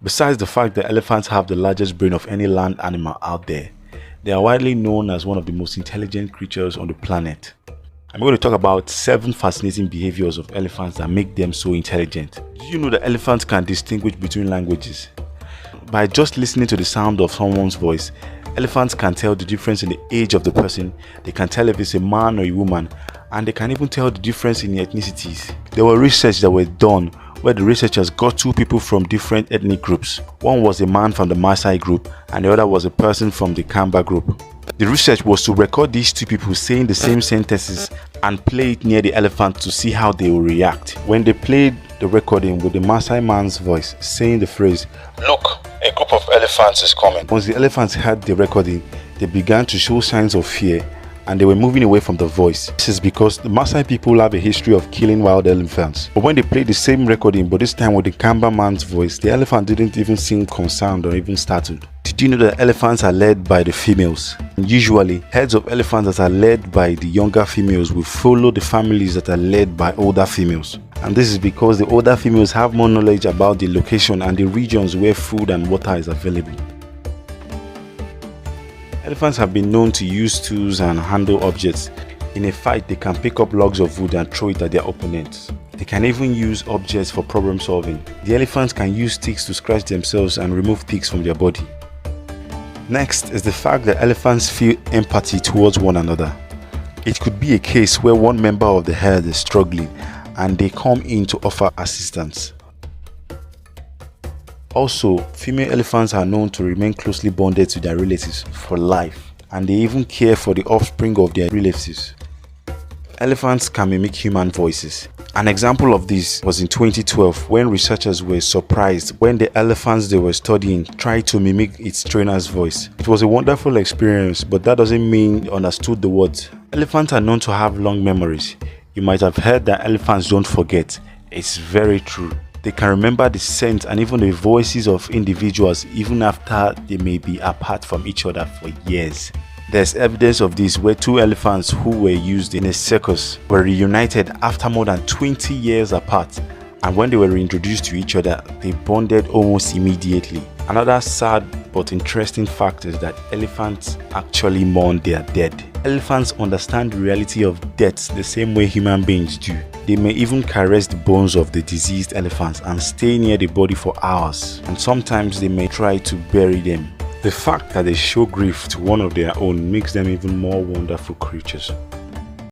Besides the fact that elephants have the largest brain of any land animal out there, they are widely known as one of the most intelligent creatures on the planet. I'm going to talk about 7 fascinating behaviors of elephants that make them so intelligent. Did you know that elephants can distinguish between languages? By just listening to the sound of someone's voice, elephants can tell the difference in the age of the person, they can tell if it's a man or a woman, and they can even tell the difference in the ethnicities. There were research that were done where the researchers got 2 people from different ethnic groups. One was a man from the Maasai group and the other was a person from the Kamba group. The research was to record these 2 people saying the same sentences and play it near the elephant to see how they will react. When they played the recording with the Maasai man's voice saying the phrase, "Look, a group of elephants is coming." Once the elephants heard the recording, they began to show signs of fear and they were moving away from the voice. This is because the Maasai people have a history of killing wild elephants. But when they played the same recording, but this time with the Kamba man's voice, the elephant didn't even seem concerned or even startled. Did you know that elephants are led by the females? And usually, herds of elephants that are led by the younger females will follow the families that are led by older females. And this is because the older females have more knowledge about the location and the regions where food and water is available. Elephants have been known to use tools and handle objects. In a fight, they can pick up logs of wood and throw it at their opponents. They can even use objects for problem solving. The elephants can use sticks to scratch themselves and remove ticks from their body. Next is the fact that elephants feel empathy towards one another. It could be a case where one member of the herd is struggling and they come in to offer assistance. Also, female elephants are known to remain closely bonded to their relatives for life, and they even care for the offspring of their relatives. Elephants can mimic human voices. An example of this was in 2012 when researchers were surprised when the elephants they were studying tried to mimic its trainer's voice. It was a wonderful experience, but that doesn't mean they understood the words. Elephants are known to have long memories. You might have heard that elephants don't forget. It's very true. They can remember the scent and even the voices of individuals even after they may be apart from each other for years. There's evidence of this where 2 elephants who were used in a circus were reunited after more than 20 years apart, and when they were reintroduced to each other, they bonded almost immediately. Another sad but interesting fact is that elephants actually mourn their dead. Elephants understand the reality of death the same way human beings do. They may even caress the bones of the deceased elephants and stay near the body for hours, and sometimes they may try to bury them. The fact that they show grief to one of their own makes them even more wonderful creatures.